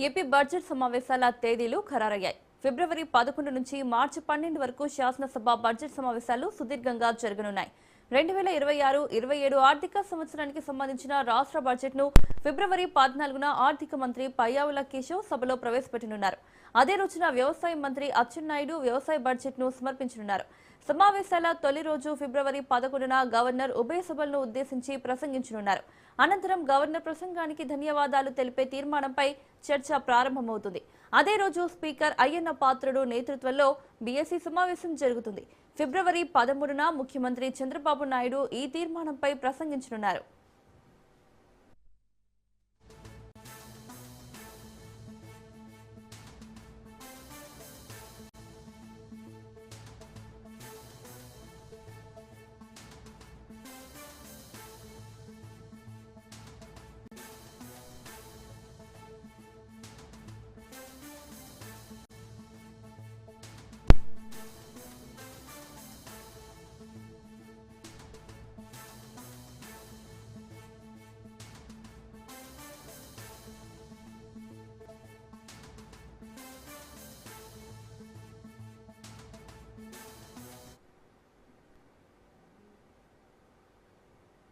AP budget సమావేశాల తేదీలు ఖరారయ్యాయి. ఫిబ్రవరి 11 నుంచి మార్చి 12 వరకు శాసనసభ బడ్జెట్ సమావేశాలు సుదీర్ఘంగా జరగనున్నాయి. 2026-27 ఆర్థిక సంవత్సరానికి సంబంధించిన రాష్ట్ర బడ్జెట్ను ఫిబ్రవరి 14న ఆర్థిక మంత్రి పయ్యావుల కేశవ్ సభలో ప్రవేశపెట్టనున్నారు. అదే రోజున వ్యవసాయ మంత్రి అచ్చెన్నాయుడు వ్యవసాయ బడ్జెట్ను సమర్పించనున్నారు. సమావేశాల తొలి రోజు ఫిబ్రవరి 11న గవర్నర్ ఉభయ సభలను ఉద్దేశించి ప్రసంగించనున్నారు. అనంతరం గవర్నర్ ప్రసంగానికి ధన్యవాదాలు తెలిపే తీర్మానంపై చర్చ ప్రారంభమవుతుంది. అదే రోజు స్పీకర్ అయ్యన్న పాత్రుడు నేతృత్వంలో బీఎస్సీ సమావేశం జరుగుతుంది. ఫిబ్రవరి 13న ముఖ్యమంత్రి చంద్రబాబు నాయుడు ఈ తీర్మానంపై ప్రసంగించనున్నారు.